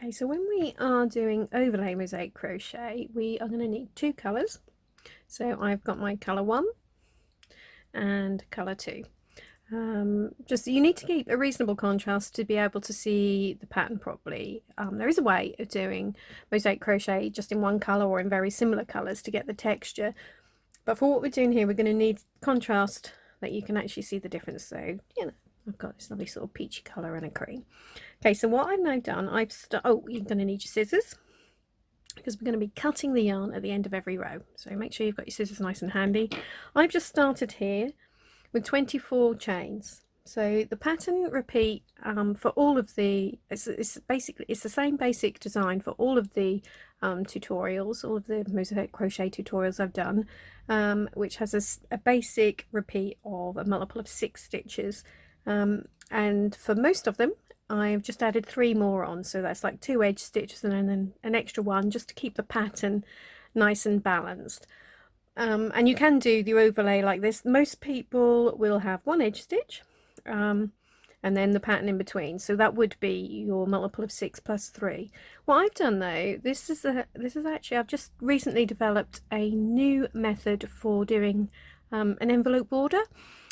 Okay, so when we are doing overlay mosaic crochet, we are going to need two colours. So I've got my colour 1 and colour 2. Just you need to keep a reasonable contrast to be able to see the pattern properly. There is a way of doing mosaic crochet just in one colour or in very similar colours to get the texture, but for what we're doing here we're going to need contrast that you can actually see the difference. So I've got this lovely sort of peachy colour and a cream. Okay, so what I've now done, you're going to need your scissors because we're going to be cutting the yarn at the end of every row. So make sure you've got your scissors nice and handy. I've just started here with 24 chains. So the pattern repeat for all of the, it's the same basic design for all of the tutorials, all of the mosaic crochet tutorials I've done, which has a basic repeat of a multiple of 6 stitches. And for most of them I've just added 3 more on, so that's like 2 edge stitches and then an extra one just to keep the pattern nice and balanced. And you can do the overlay like this. Most people will have 1 edge stitch and then the pattern in between, so that would be your multiple of 6 plus 3. What I've done though, this is actually, I've just recently developed a new method for doing an envelope border.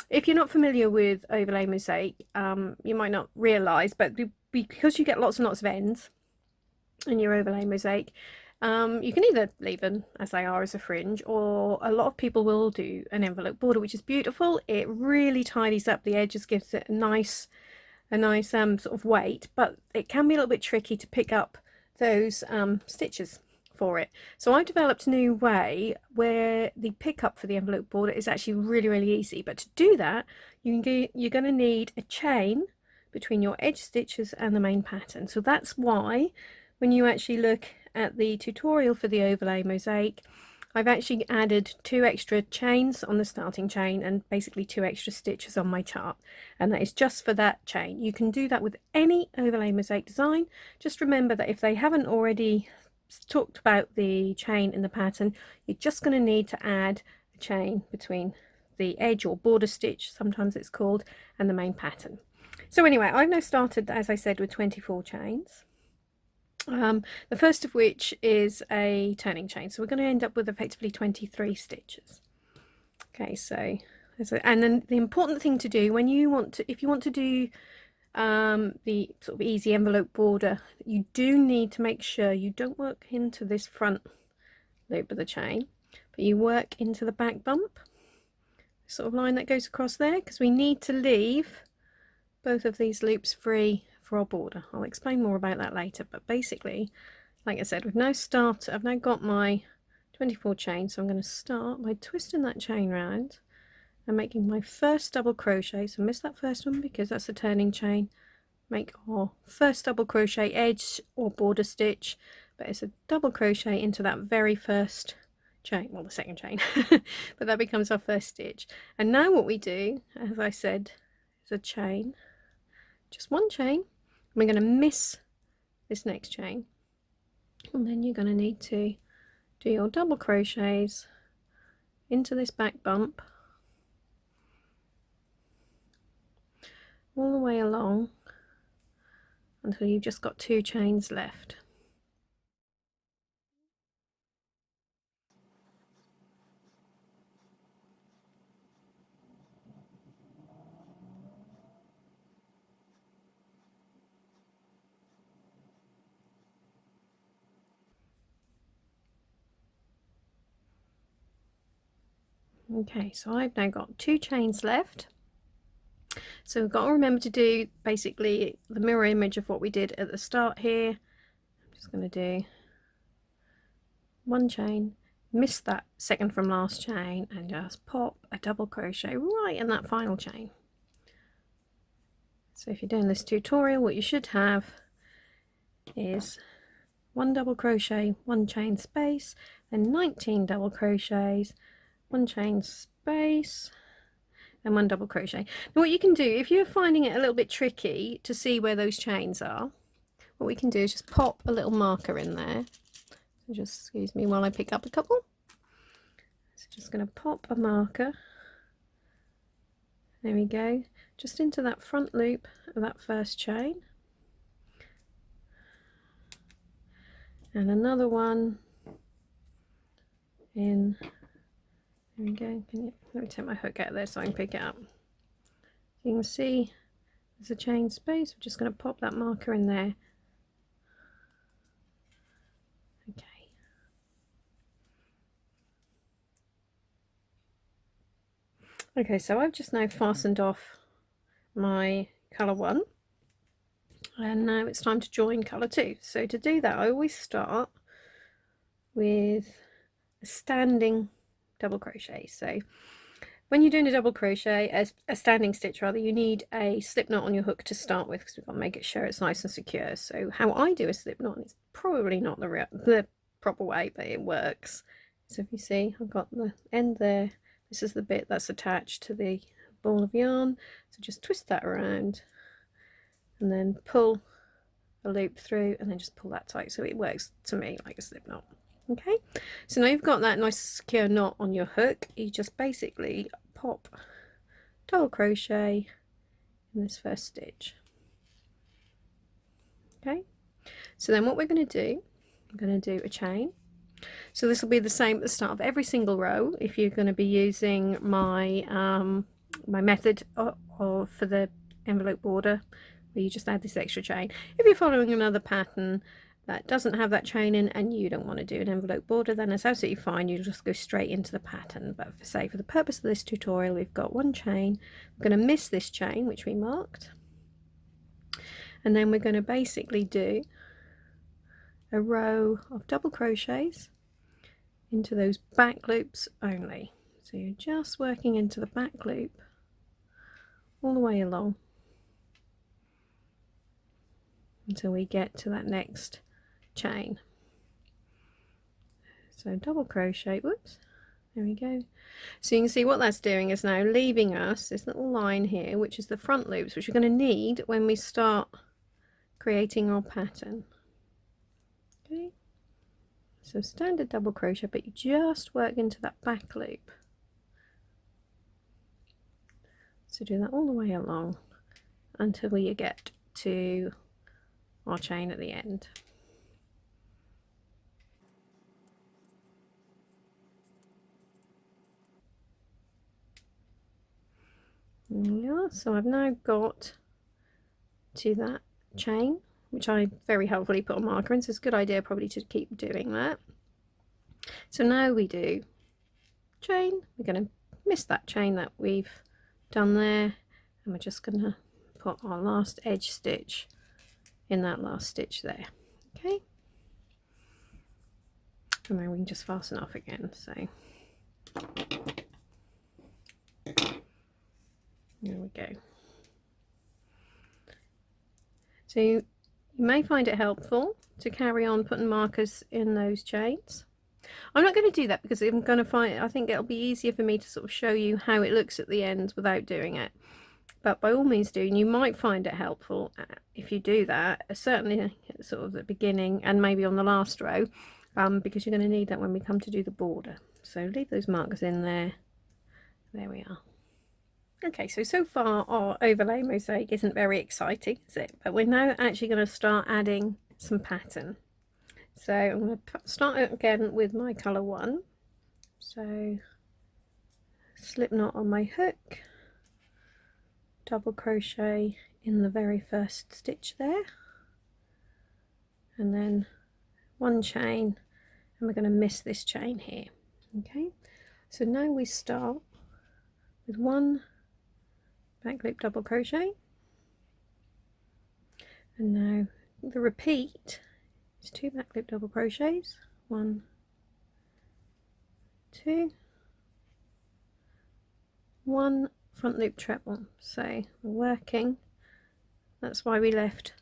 If you're not familiar with overlay mosaic, you might not realise, but because you get lots and lots of ends in your overlay mosaic, you can either leave them as they are as a fringe, or a lot of people will do an envelope border, which is beautiful. It really tidies up the edges, gives it a nice sort of weight, but it can be a little bit tricky to pick up those stitches for it. So I developed a new way where the pickup for the envelope border is actually really easy. But to do that, you're going to need a chain between your edge stitches and the main pattern. So that's why when you actually look at the tutorial for the overlay mosaic, I've actually added 2 extra chains on the starting chain and basically 2 extra stitches on my chart, and that is just for that chain. You can do that with any overlay mosaic design. Just remember that if they haven't already talked about the chain in the pattern, you're just going to need to add a chain between the edge or border stitch, sometimes it's called, and the main pattern. So anyway, I've now started, as I said, with 24 chains. The first of which is a turning chain, so we're going to end up with effectively 23 stitches. Okay, so and then the important thing to do when you want to, if you want to do the sort of easy envelope border, you do need to make sure you don't work into this front loop of the chain, but you work into the back bump, sort of line that goes across there, because we need to leave both of these loops free for our border. I'll explain more about that later, but basically, like I said, I've now got my 24 chains, so I'm going to start by twisting that chain round and making my first double crochet. So miss that first one because that's the turning chain. Make our first double crochet edge or border stitch, but it's a double crochet into that very first chain, well, the second chain, but that becomes our first stitch. And now what we do, as I said, is a chain, just 1 chain. We're going to miss this next chain, and then you're going to need to do your double crochets into this back bump all the way along until you've just got 2 chains left. Okay, so I've now got 2 chains left. So we've got to remember to do basically the mirror image of what we did at the start here. I'm just going to do 1 chain, miss that second from last chain, and just pop a double crochet right in that final chain. So if you're doing this tutorial, what you should have is 1 double crochet, 1 chain space, then 19 double crochets, 1 chain space, and 1 double crochet. Now what you can do, if you're finding it a little bit tricky to see where those chains are, what we can do is just pop a little marker in there. So just excuse me while I pick up a couple. So just going to pop a marker, there we go, just into that front loop of that first chain. and another one in. There we go. Let me take my hook out there so I can pick it up. You can see there's a chain space. We're just going to pop that marker in there. Okay. Okay, so I've just now fastened off my colour 1, and now it's time to join colour 2. So to do that, I always start with a standing double crochet. So when you're doing a double crochet, a standing stitch rather, you need a slip knot on your hook to start with, because we've got to make it sure it's nice and secure. So how I do a slip knot, it's probably not the proper way, but it works. So if you see, I've got the end there. This is the bit that's attached to the ball of yarn. So just twist that around and then pull a loop through and then just pull that tight. So it works to me like a slip knot. Okay, so now you've got that nice secure knot on your hook, you just basically pop double crochet in this first stitch. Okay, so then what we're going to do, I'm going to do a chain. So this will be the same at the start of every single row if you're going to be using my my method for the envelope border, where you just add this extra chain. If you're following another pattern that doesn't have that chain in and you don't want to do an envelope border, then it's absolutely fine, you just go straight into the pattern. But for the purpose of this tutorial, we've got one chain. We're going to miss this chain which we marked, and then we're going to basically do a row of double crochets into those back loops only. So you're just working into the back loop all the way along until we get to that next chain. So double crochet, whoops, there we go. So you can see what that's doing is now leaving us this little line here, which is the front loops, which we're going to need when we start creating our pattern. Okay, so standard double crochet, but you just work into that back loop. So do that all the way along until you get to our chain at the end. Yeah, so I've now got to that chain, which I very helpfully put a marker in, so it's a good idea probably to keep doing that. So now we do chain, we're going to miss that chain that we've done there, and we're just going to put our last edge stitch in that last stitch there. Okay, and then we can just fasten off again. So there we go. So you may find it helpful to carry on putting markers in those chains. I'm not going to do that because I'm going to I think it'll be easier for me to sort of show you how it looks at the ends without doing it. But by all means do, and you might find it helpful if you do that, certainly at sort of the beginning and maybe on the last row, because you're going to need that when we come to do the border. So leave those markers in there. There we are. Okay, so far our overlay mosaic isn't very exciting, is it? But we're now actually going to start adding some pattern. So I'm going to start again with my colour 1. So slip knot on my hook, double crochet in the very first stitch there, and then one chain, and we're going to miss this chain here. Okay, so now we start with one back loop double crochet, and now the repeat is 2 back loop double crochets, 1, 2, 1 front loop treble. So we're working, that's why we left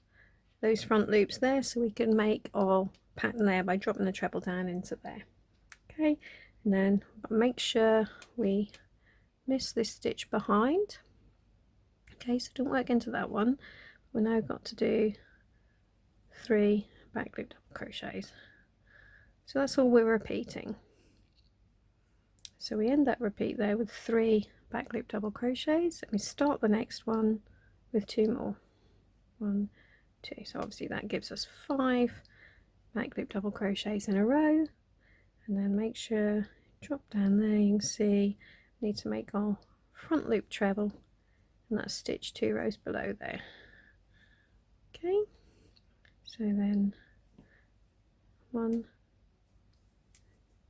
those front loops there, so we can make our pattern there by dropping the treble down into there. Okay, and then make sure we miss this stitch behind. Okay, so don't work into that one. We've now got to do 3 back loop double crochets. So that's all we're repeating. So we end that repeat there with 3 back loop double crochets, and we start the next one with 2 more. 1, 2. So obviously that gives us 5 back loop double crochets in a row, and then make sure drop down there. You can see we need to make our front loop treble, and that's stitch 2 rows below there. Okay, so then 1,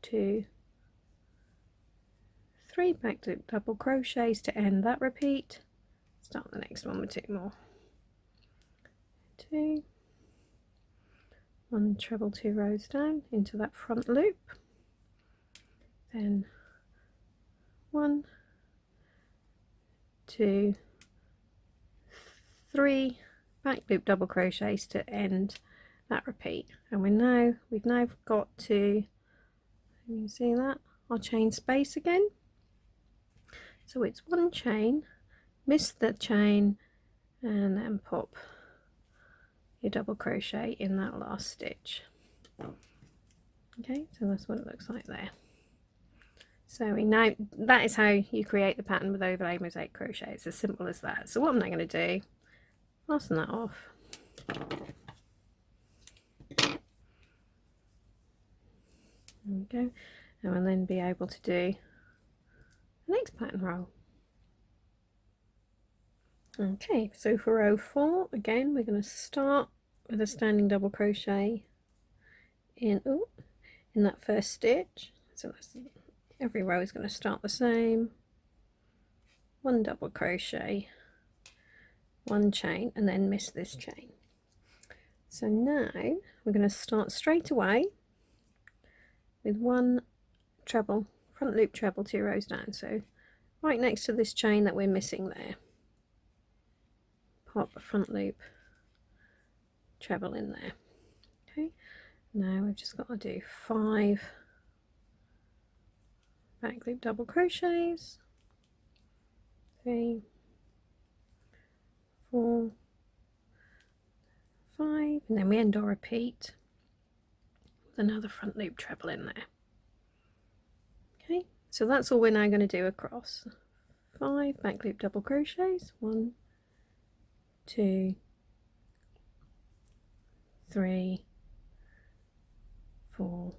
2, 3 back loop double crochets to end that repeat. Start the next one with 2 more. 2, 1 treble 2 rows down into that front loop, then 1, 2, 3 back loop double crochets to end that repeat. And we've now got to, you can see that, our chain space again. So it's 1 chain, miss the chain, and then pop your double crochet in that last stitch. Okay, so that's what it looks like there. So we know that is how you create the pattern with overlay mosaic crochet. It's as simple as that. So what I'm now going to do, fasten that off. There we go. And we'll then be able to do the next pattern row. Okay, so for row 4, again, we're going to start with a standing double crochet in that first stitch. So that's, every row is going to start the same. 1 double crochet, 1 chain, and then miss this chain. So now we're going to start straight away with 1 treble, front loop treble 2 rows down. So right next to this chain that we're missing there, pop a front loop treble in there. Okay, now we've just got to do 5 back loop double crochets, 3, 4, 5, and then we end our repeat with another front loop treble in there. Okay, so that's all we're now going to do across. 5 back loop double crochets, 1, 2, 3, 4,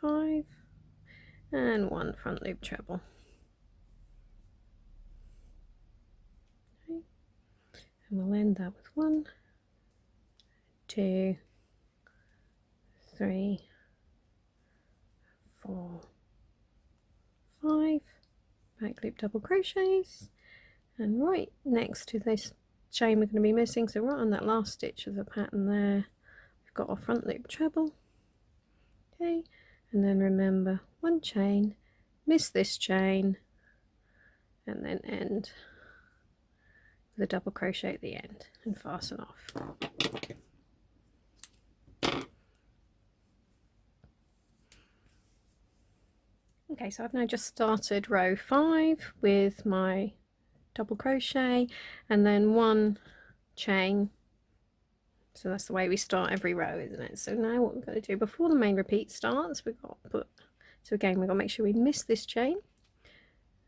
5, and 1 front loop treble. Okay, and we'll end that with 1, 2, 3, 4, 5 back loop double crochets, and right next to this chain we're going to be missing, so right on that last stitch of the pattern there, we've got our front loop treble. Okay, and then remember, 1 chain, miss this chain, and then end with a double crochet at the end and fasten off. Okay, so I've now just started row 5 with my double crochet and then 1 chain. So that's the way we start every row, isn't it? So now what we've got to do before the main repeat starts, we've got to put, so again we've got to make sure we miss this chain,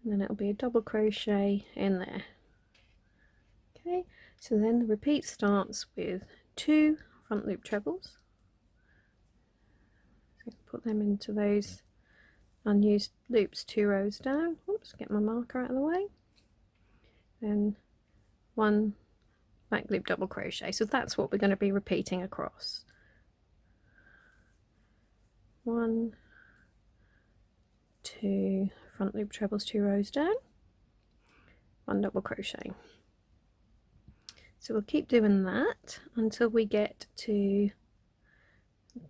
and then it'll be a double crochet in there. Okay, so then the repeat starts with 2 front loop trebles. So put them into those unused loops 2 rows down. Oops, get my marker out of the way. Then 1 back loop double crochet. So that's what we're going to be repeating across. 1, 2 front loop trebles 2 rows down, 1 double crochet. So we'll keep doing that until we get to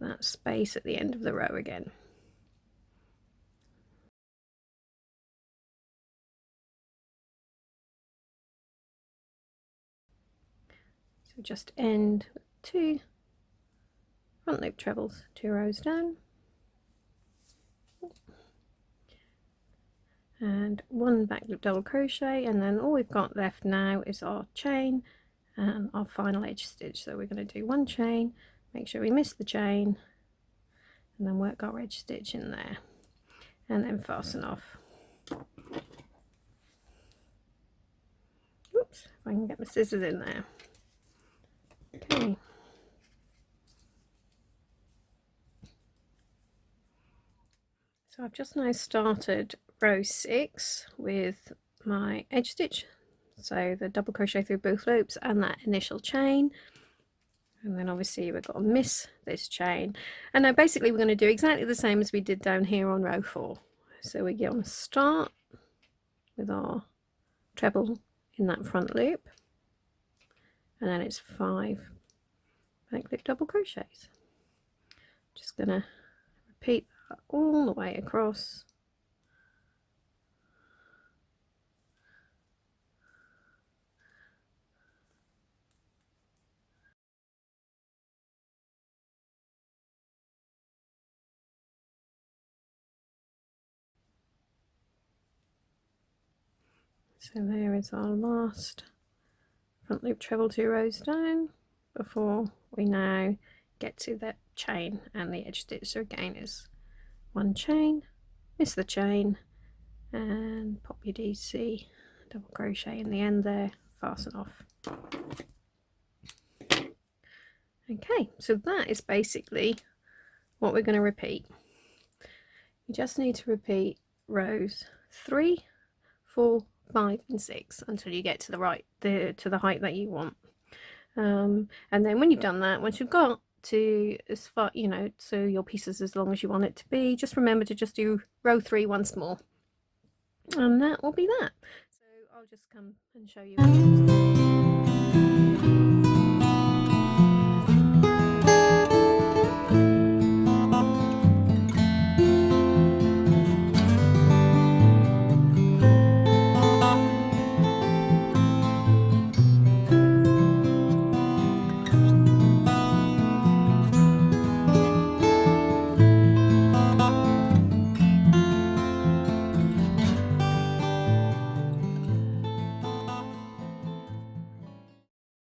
that space at the end of the row again. So just end with 2 front loop trebles 2 rows down, and 1 back loop double crochet, and then all we've got left now is our chain and our final edge stitch. So we're going to do 1 chain, make sure we miss the chain, and then work our edge stitch in there, and then fasten off. Oops, if I can get my scissors in there. Okay. So I've just now started row 6 with my edge stitch, so the double crochet through both loops and that initial chain, and then obviously we've got to miss this chain, and now basically we're going to do exactly the same as we did down here on row 4. So we're going to start with our treble in that front loop, and then it's 5 back loop double crochets. Just going to repeat that all the way across. So there is our last front loop treble 2 rows down before we now get to the chain and the edge stitch. So again is 1 chain, miss the chain, and pop your DC double crochet in the end there, fasten off. Okay, so that is basically what we're going to repeat. You just need to repeat rows 3, 4, 5 and 6 until you get to the height that you want, and then when you've done that, once you've got to as far, you know, so your piece is as long as you want it to be, just remember to just do row 3 once more, and that will be that. So I'll just come and show you.